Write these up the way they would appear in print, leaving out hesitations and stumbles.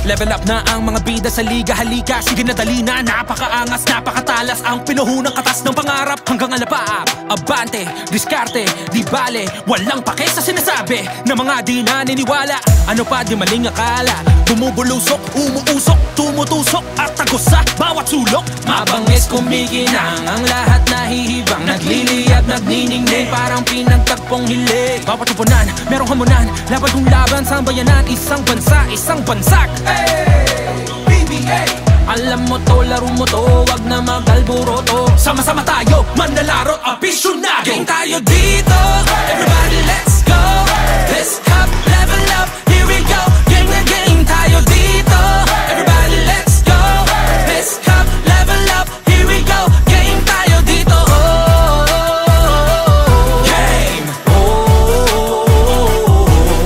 Level up na ang mga bida sa liga, halika, sige na dali na. Napakaangas, napakatalas ang pinuhunang katas ng pangarap. Hanggang alapaap, abante, diskarte, di bale, walang pake sa sinasabi na mga di naniniwala. Ano pa di maling akala, bumubulusok, umuusok, tumutusok at tagos sa bawat sulok. Mabangis kumikinang, ang lahat nahihibang, nagliliyab, nagniningning, parang pinagtagpong hilig. Bawat tupunan, merong hamunan, laban kong laban sa bayanan. Isang bansa, isang bansak. Hey, PBA, alam mo to, laro mo to, wag na mag-alboroto. Sama-sama tayo, manlalaro, apisyonado. Game tayo dito, everybody let's go. Let's hop, level up, here we go. Game na game tayo dito, everybody let's go. Let's hop, level up, here we go. Game tayo dito, game,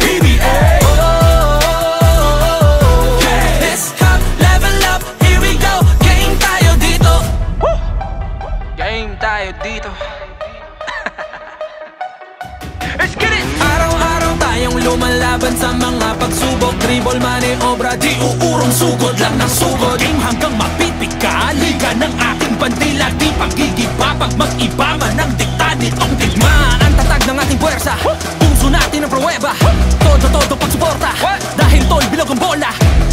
PBA. Let's hop, level up, here we go. Game tayo dito, game tayo dito. Let's get it! Araw-araw tayong lumalaban sa mga pagsubok. Dribble, maniobra, di uurong sugod lang ng sugod. Game hanggang mapipig ka, liga ng ating bandila. Di paggigiba pag mag-iba man ang dikta nitong digma. Ang tatag ng ating puwersa, puso natin ang pruweba. Todo-todo pagsuporta, dahil tol bilog ang bola.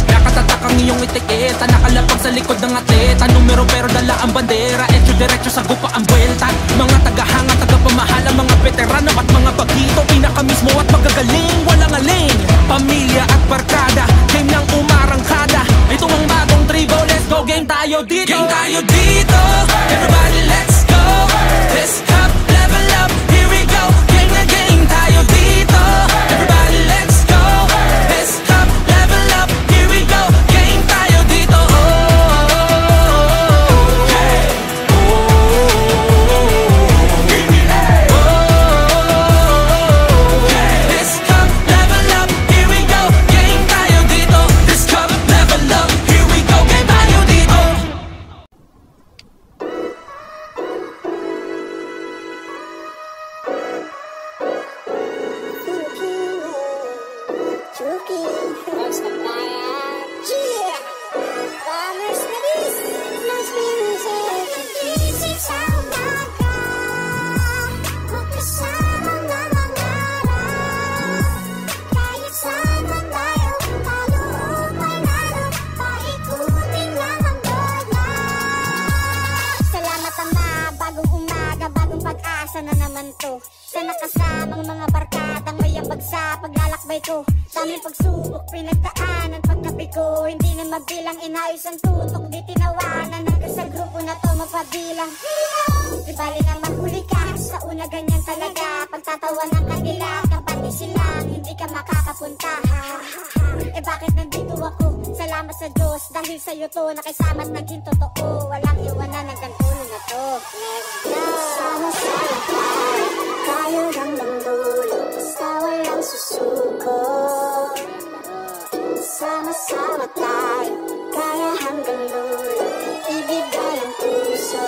Nakatatak ang iyong etiketa, nakalapag sa likod ng atleta. Numero pero dala ang bandera, etyo diretso sa gupa ang buwelta. Mga tagahanga, tagapamahala, mga veterano at mga bagito. Pinakamismo at magagaling, walang aling. Pamilya at barkada, game ng umarangkada. Ito ang bagong tribo, let's go, game tayo dito. Game tayo dito, everybody let's go. Let's hop, level up, here we go. Game na game tayo dito, everybody let's go. Let's hop, level up, here we go. Game tayo dito, let's hop, level up, here we go. Game tayo dito, let's hop, level up, here we go. Game tayo dito. Salamat ama, bagong umaga, bagong pag-asa na naman to. Sana kasamang mga barkadang may ambag sa paglalakbay ko. Daming pagsubok, pinagdaanan pagkapi ko. Hindi na magbilang, inayos ang tutok, di tinawanan. Hanggang sa grupo na to mapabilang. Di bali na mahuli ka, sa una ganyan talaga. Pagtatawa ng kanila, kapati silang hindi ka makakapunta. Eh bakit nandito ako? Salamat sa Diyos, dahil sa'yo to nakisama't naging totoo. Walang iwanan ng kantulo na to. Let's go! Sama-sama tayo hanggang dulo, basta walang susuko. Sama-sama tayo, kaya hanggang dulo, ibigay ang puso.